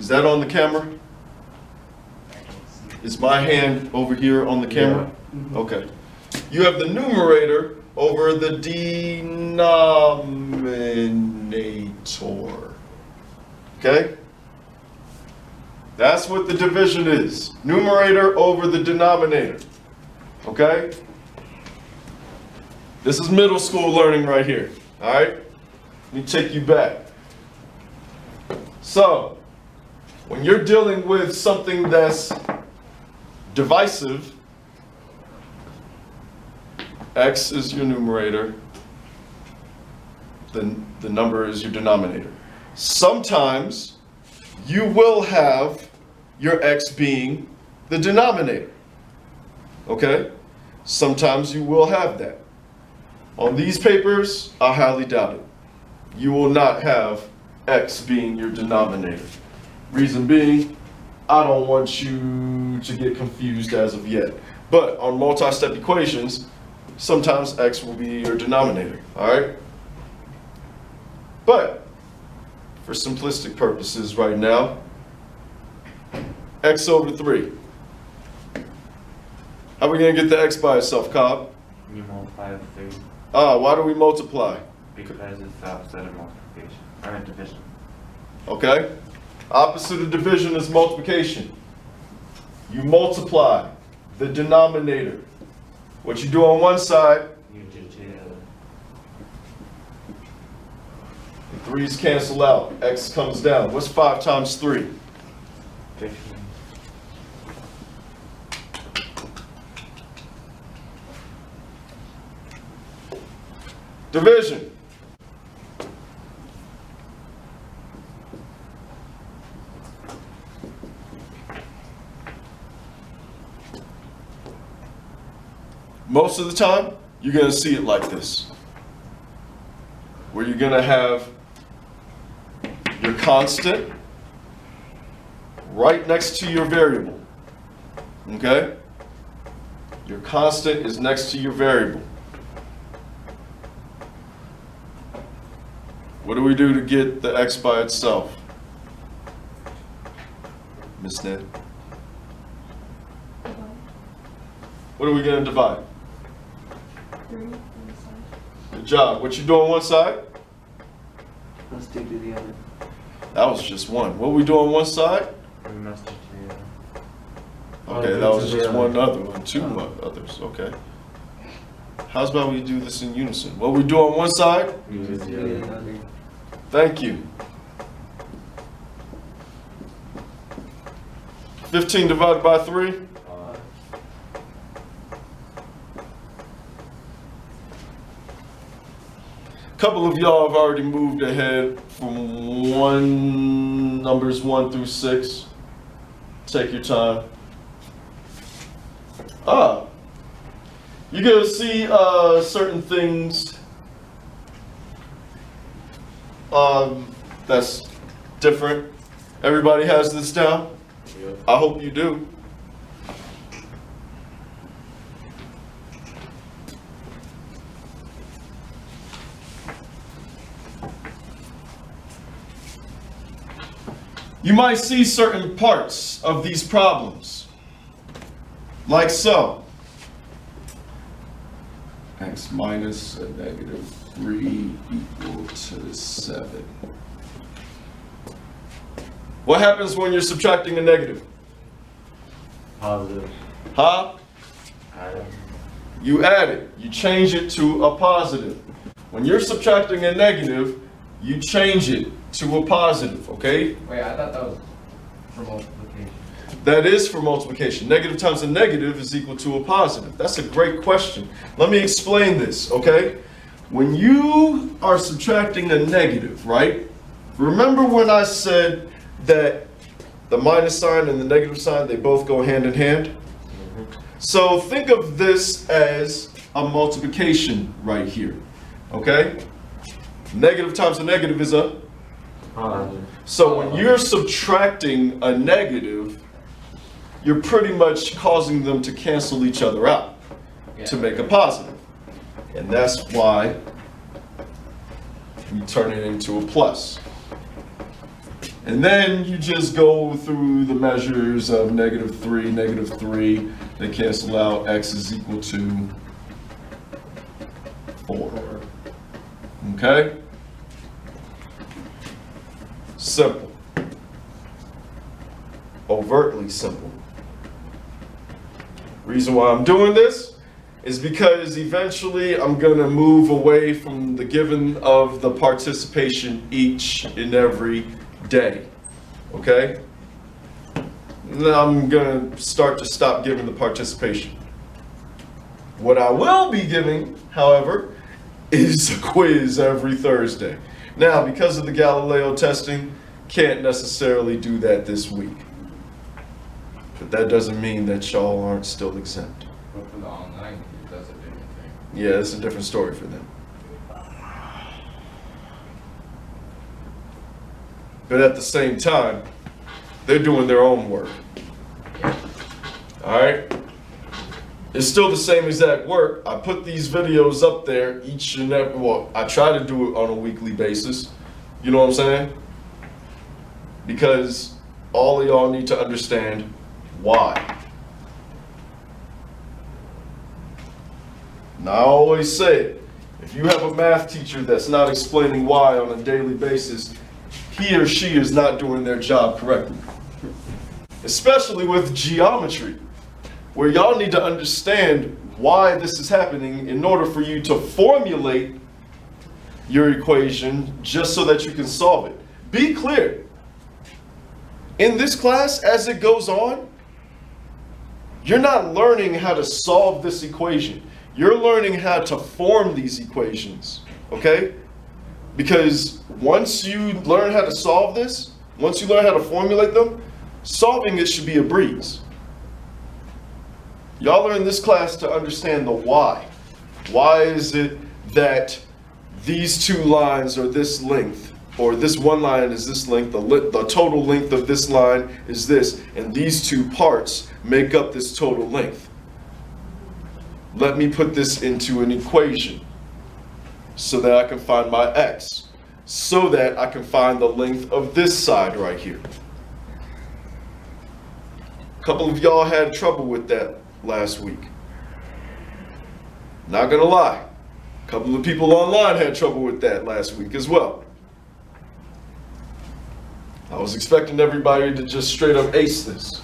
Is that on the camera? Is my hand over here on the camera? Yeah. Okay. You have the numerator over the denominator. Okay? That's what the division is. Numerator over the denominator. Okay? This is middle school learning right here. All right? Let me take you back. So, when you're dealing with something that's divisive, x is your numerator, then the number is your denominator. Sometimes you will have your x being the denominator. Okay? Sometimes you will have that. On these papers, I highly doubt it. You will not have x being your denominator. Reason being, I don't want you to get confused as of yet. But on multi-step equations, sometimes x will be your denominator, all right? But for simplistic purposes right now, x over 3. How are we going to get the x by itself, Cobb? You multiply with 3 Why do we multiply? because it's the opposite of multiplication, or division. Okay? Opposite of division is multiplication. You multiply the denominator. What you do on one side, You do to the other. the 3's cancel out. X comes down. What's 5 times 3? 15. Division. Most of the time, you're going to see it like this, where you're going to have your constant right next to your variable. Okay? Your constant is next to your variable. What do we do to get the x by itself? Miss Ned? What are we going to divide? 3 on the side. Good job. What you do on one side? Let's do the other. That was just one. What we do on one side? We must do to the other. Okay, that was just one other one. Two others. Okay. How's about we do this in unison? What we do on one side? You do to the other. Thank you. 15 divided by 3? A couple of y'all have already moved ahead from numbers 1 through 6. Take your time. You're gonna see certain things that's different. Everybody has this down? Yep. I hope you do. You might see certain parts of these problems, like so. X minus a negative 3 equal to 7. What happens when you're subtracting a negative? Positive. Huh? Add. You add it. You change it to a positive. When you're subtracting a negative, you change it to a positive, okay? Wait, I thought that was for multiplication. That is for multiplication. Negative times a negative is equal to a positive. That's a great question. Let me explain this, okay? When you are subtracting a negative, right? Remember when I said that the minus sign and the negative sign, they both go hand in hand? So think of this as a multiplication right here, okay? Negative times a negative is a? Positive. So when you're subtracting a negative, you're pretty much causing them to cancel each other out to make a positive. And that's why we turn it into a plus. And then you just go through the measures of -3, -3. They cancel out. X is equal to 4. Okay? Simple. Overtly simple. Reason why I'm doing this is because eventually I'm gonna move away from the giving of the participation each and every day, okay? Now I'm gonna stop giving the participation. What I will be giving, however, is a quiz every Thursday. Now, because of the Galileo testing, can't necessarily do that this week. But that doesn't mean that y'all aren't still exempt. But for the online, that's a different thing. Yeah, it's a different story for them. But at the same time, they're doing their own work. All right? It's still the same exact work. I put these videos up there each and every, well, I try to do it on a weekly basis. You know what I'm saying? Because all of y'all need to understand why. Now, I always say, if you have a math teacher that's not explaining why on a daily basis, he or she is not doing their job correctly. Especially with geometry, where y'all need to understand why this is happening in order for you to formulate your equation just so that you can solve it. Be clear. In this class, as it goes on, you're not learning how to solve this equation. You're learning how to form these equations, okay? Because once you learn how to solve this, once you learn how to formulate them, solving it should be a breeze. Y'all are in this class to understand the why. Why is it that these two lines are this length, or this one line is this length, the total length of this line is this, and these two parts make up this total length. Let me put this into an equation so that I can find my x, so that I can find the length of this side right here. A couple of y'all had trouble with that last week. Not gonna lie, a couple of people online had trouble with that last week as well. I was expecting everybody to just straight up ace this.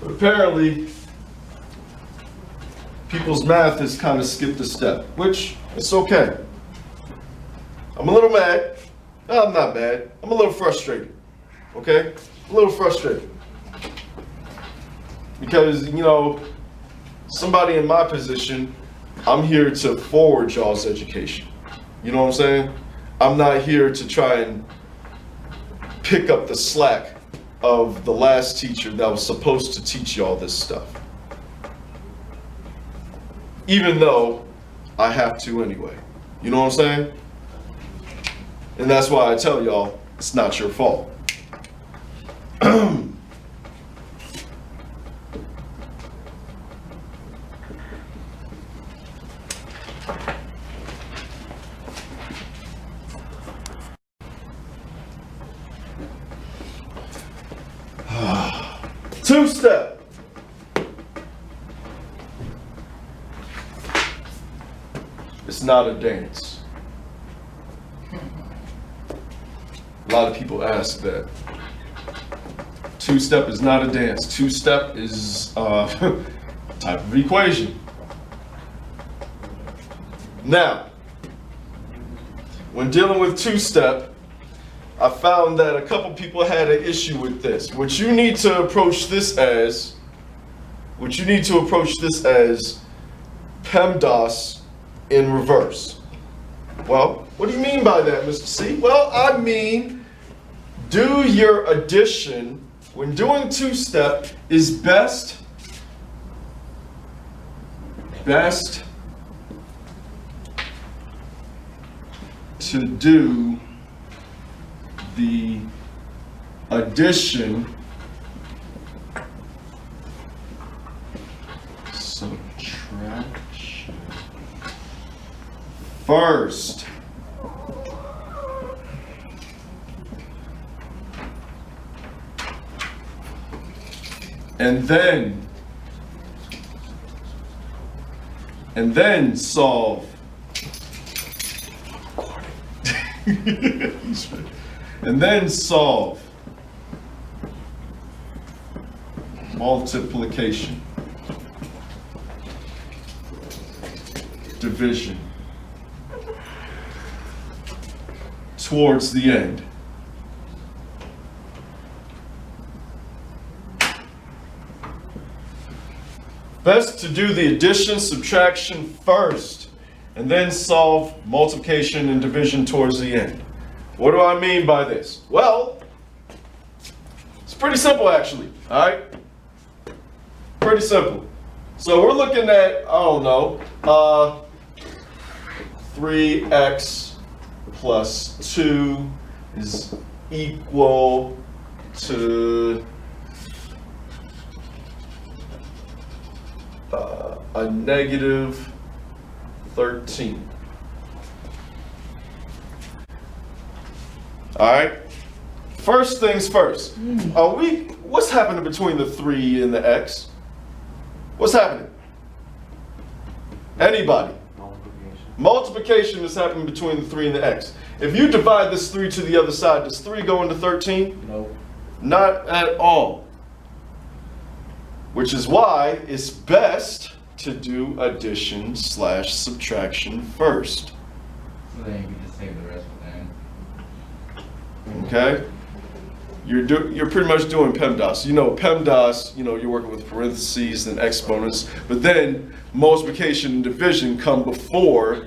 But apparently, people's math has kind of skipped a step, which it's okay. I'm a little mad. No, I'm not mad. I'm a little frustrated. Okay? A little frustrated. Because, you know, somebody in my position, I'm here to forward y'all's education. You know what I'm saying? I'm not here to try and pick up the slack of the last teacher that was supposed to teach y'all this stuff. Even though I have to anyway. You know what I'm saying? And that's why I tell y'all, it's not your fault. Two-step. It's not a dance. A lot of people ask that. Two-step is not a dance. Two-step is a type of equation. Now, when dealing with two-step, I found that a couple people had an issue with this. What you need to approach this as PEMDAS in reverse. Well, what do you mean by that, Mr. C? Well, I mean, do your addition, when doing two-step, is best to do the addition, subtraction, first. And then solve. And then solve multiplication, division towards the end. Best to do the addition, subtraction first, and then solve multiplication and division towards the end. What do I mean by this? Well, it's pretty simple actually, all right? Pretty simple. So we're looking at, I don't know, 3x plus 2 is equal to a negative 13. All right. First things first. What's happening between the 3 and the x? What's happening? Anybody? Multiplication. Multiplication is happening between the 3 and the x. If you divide this 3 to the other side, does 3 go into 13? Nope. Not at all. Which is why it's best to do addition / subtraction first. So then you can just save the rest with n. Okay? You're pretty much doing PEMDAS. You know, PEMDAS, you're working with parentheses and exponents, but then multiplication and division come before